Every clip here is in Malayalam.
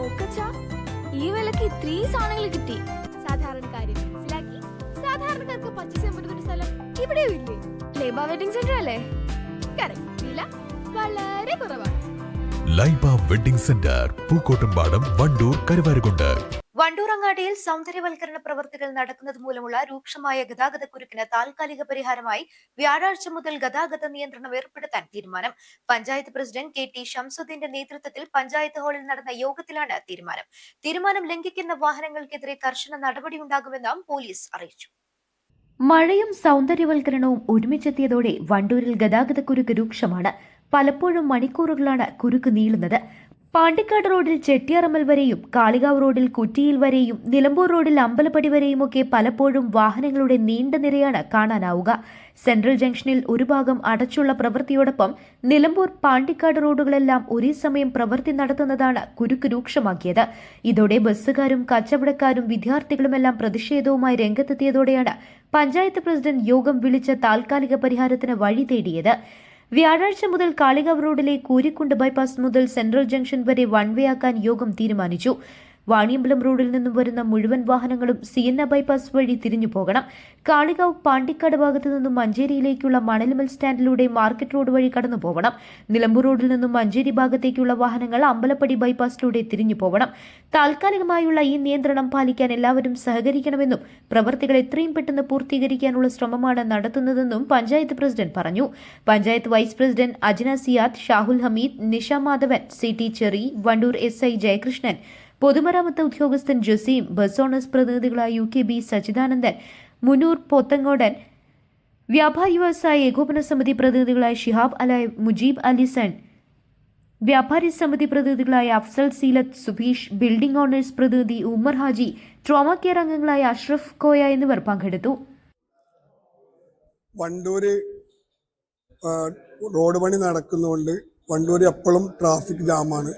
നോക്കച്ചാ, ഈ വിലക്ക് ഇത്രയും സാധനങ്ങൾ കിട്ടി. സാധാരണക്കാരെ മനസ്സിലാക്കി സാധാരണക്കാർക്ക് പർച്ചേസ് ചെയ്യാൻ പറ്റുന്ന ഒരു സ്ഥലം ഇവിടെയും ഇല്ലേ? ലൈബ വെഡിങ് സെന്റർ അല്ലേ? കറക്റ്റ്. വില വളരെ കുറവാണ്. Laiba wedding centre, Pookkottumpadam, Wandoor, Karuvarakundu. വണ്ടൂറങ്ങാടിയിൽ സൗന്ദര്യവൽക്കരണ പ്രവർത്തികൾ നടക്കുന്നത് മൂലമുള്ള രൂക്ഷമായ ഗതാഗതക്കുരുക്കിന് താൽക്കാലിക പരിഹാരമായി വ്യാഴാഴ്ച മുതൽ ഗതാഗത നിയന്ത്രണം ഏർപ്പെടുത്താൻ തീരുമാനം. പഞ്ചായത്ത് പ്രസിഡന്റ് KT ഷംസുദ്ദീന്റെ നേതൃത്വത്തിൽ പഞ്ചായത്ത് ഹാളിൽ നടന്ന യോഗത്തിലാണ് തീരുമാനം. തീരുമാനം ലംഘിക്കുന്ന വാഹനങ്ങൾക്കെതിരെ കർശന നടപടിയുണ്ടാകുമെന്നും പോലീസ് അറിയിച്ചു. മഴയും സൗന്ദര്യവൽക്കരണവും ഒരുമിച്ചെത്തിയതോടെ വണ്ടൂരിൽ ഗതാഗതക്കുരുക്ക് രൂക്ഷമാണ്. പലപ്പോഴും മണിക്കൂറുകളാണ് കുരുക്ക് നീളുന്നത്. പാണ്ടിക്കാട് റോഡിൽ ചെട്ടിയാറമ്മൽ വരെയും കാളികാവ് റോഡിൽ കുറ്റിയിൽ വരെയും നിലമ്പൂർ റോഡിൽ അമ്പലപ്പടി വരെയുമൊക്കെ പലപ്പോഴും വാഹനങ്ങളുടെ നീണ്ട നിരയാണ് കാണാനാവുക. സെൻട്രൽ ജംഗ്ഷനിൽ ഒരു ഭാഗം അടച്ചുള്ള പ്രവൃത്തിയോടൊപ്പം നിലമ്പൂർ പാണ്ടിക്കാട് റോഡുകളെല്ലാം ഒരേ സമയം പ്രവൃത്തി നടത്തുന്നതാണ് കുരുക്ക് രൂക്ഷമാക്കിയത്. ഇതോടെ ബസ്സുകാരും കച്ചവടക്കാരും വിദ്യാർത്ഥികളുമെല്ലാം പ്രതിഷേധവുമായി രംഗത്തെത്തിയതോടെയാണ് പഞ്ചായത്ത് പ്രസിഡന്റ് യോഗം വിളിച്ച താൽക്കാലിക പരിഹാരത്തിന് വഴി തേടിയത്. വ്യാഴാഴ്ച മുതൽ കാളികാവ് റോഡിലെ കൂരിക്കുണ്ട് ബൈപ്പാസ് മുതൽ സെൻട്രൽ ജംഗ്ഷൻ വരെ വൺ വേ ആക്കാൻ യോഗം തീരുമാനിച്ചു. വാണിയമ്പലം റോഡിൽ നിന്നും വരുന്ന മുഴുവൻ വാഹനങ്ങളും സിയന്ന ബൈപ്പാസ് വഴി തിരിഞ്ഞു പോകണം. കാളികാവ് പാണ്ടിക്കാട് ഭാഗത്തു നിന്നും മഞ്ചേരിയിലേക്കുള്ള മണൽമൽ സ്റ്റാൻഡിലൂടെ മാർക്കറ്റ് റോഡ് വഴി കടന്നു പോകണം. നിലമ്പൂർ റോഡിൽ നിന്നും മഞ്ചേരി ഭാഗത്തേക്കുള്ള വാഹനങ്ങൾ അമ്പലപ്പടി ബൈപ്പാസിലൂടെ തിരിഞ്ഞു പോകണം. താൽക്കാലികമായുള്ള ഈ നിയന്ത്രണം പാലിക്കാൻ എല്ലാവരും സഹകരിക്കണമെന്നും പ്രവർത്തികൾ എത്രയും പെട്ടെന്ന് പൂർത്തീകരിക്കാനുള്ള ശ്രമമാണ് നടത്തുന്നതെന്നും പഞ്ചായത്ത് പ്രസിഡന്റ് പറഞ്ഞു. Panchayat vice president Ajna Siyad, Shahul Hameed, Nisha Madhavan, CT Cherry, Wandoor SI Jayakrishnan, പൊതുമരാമത്ത് ഉദ്യോഗസ്ഥൻ ജസീം, ബസ് ഓണേഴ്സ് പ്രതിനിധികളായ UKB സച്ചിദാനന്ദൻ, മുനൂർ പോത്തങ്ങോടൻ, വ്യാപാരി വ്യവസായ ഏകോപന സമിതി പ്രതിനിധികളായ ഷിഹാബ് അലായ്, മുജീബ് അലിസൺ, വ്യാപാരി സമിതി പ്രതിനിധികളായ അഫ്സൽ സീലത്ത്, സുഭീഷ്, ബിൽഡിംഗ് ഓണേഴ്സ് പ്രതിനിധി ഉമ്മർ ഹാജി, ട്രോമ കെയർ അംഗങ്ങളായ അഷ്റഫ് കോയ എന്നിവർ പങ്കെടുത്തു. വണ്ടൂര് റോഡ് പണി നടക്കുന്നതുകൊണ്ട് വണ്ടൂര് എപ്പോഴും ട്രാഫിക് ജാമാണ്.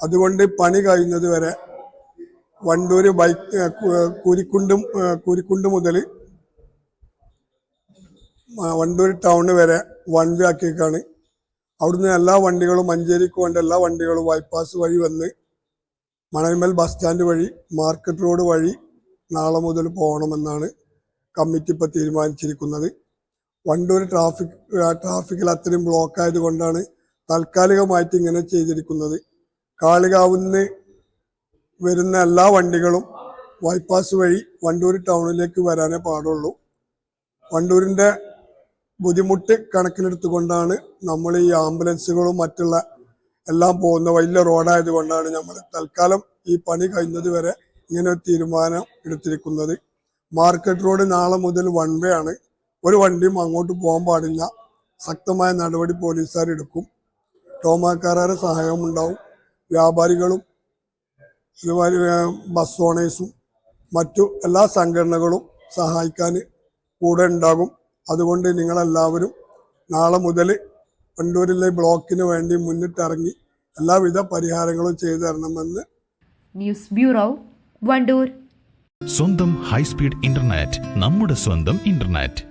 അതുകൊണ്ട് പണി കഴിയുന്നത് വരെ വണ്ടൂര് കൂരിക്കുണ്ട് മുതൽ വണ്ടൂർ ടൗണ് വരെ വൺ വേ ആക്കിയേക്കാണ്. അവിടുന്ന് എല്ലാ വണ്ടികളും മഞ്ചേരിക്ക് വേണ്ട എല്ലാ വണ്ടികളും ബൈപ്പാസ് വഴി വന്ന് മണൽമൽ ബസ് സ്റ്റാൻഡ് വഴി മാർക്കറ്റ് റോഡ് വഴി നാളെ മുതൽ പോകണമെന്നാണ് കമ്മിറ്റി ഇപ്പോൾ തീരുമാനിച്ചിരിക്കുന്നത്. വണ്ടൂർ ട്രാഫിക്കിൽ അത്രയും ബ്ലോക്ക് ആയതുകൊണ്ടാണ് താൽക്കാലികമായിട്ട് ഇങ്ങനെ ചെയ്തിരിക്കുന്നത്. കാളികാവുന്ന് വരുന്ന എല്ലാ വണ്ടികളും ബൈപ്പാസ് വഴി വണ്ടൂർ ടൗണിലേക്ക് വരാനേ പാടുള്ളൂ. വണ്ടൂരിൻ്റെ ബുദ്ധിമുട്ട് കണക്കിലെടുത്തുകൊണ്ടാണ് നമ്മൾ ഈ ആംബുലൻസുകളും മറ്റുള്ള എല്ലാം പോകുന്ന വലിയ റോഡായതുകൊണ്ടാണ് നമ്മൾ തൽക്കാലം ഈ പണി കഴിയുന്നത് വരെ ഇങ്ങനെ ഒരു തീരുമാനം എടുത്തിരിക്കുന്നത്. മാർക്കറ്റ് റോഡ് നാളെ മുതൽ വൺ വേ ആണ്. ഒരു വണ്ടിയും അങ്ങോട്ട് പോകാൻ പാടില്ല. ശക്തമായ നടപടി പോലീസുകാർ എടുക്കും. ടോമാക്കാരുടെ സഹായവും ഉണ്ടാവും. വ്യാപാരികളും അതുപോലെ ബസ് ഓണേഴ്സും മറ്റു എല്ലാ സംഘടനകളും സഹായിക്കാൻ കൂടെ ഉണ്ടാകും. അതുകൊണ്ട് നിങ്ങളെല്ലാവരും നാളെ മുതൽ വണ്ടൂരിലെ ബ്ലോക്കിന് വേണ്ടി മുന്നിട്ടിറങ്ങി എല്ലാവിധ പരിഹാരങ്ങളും ചെയ്തു തരണമെന്ന്. News bureau, Wandoor. സ്വന്തം ഹൈസ്പീഡ് ഇന്റർനെറ്റ്, നമ്മുടെ സ്വന്തം ഇന്റർനെറ്റ്.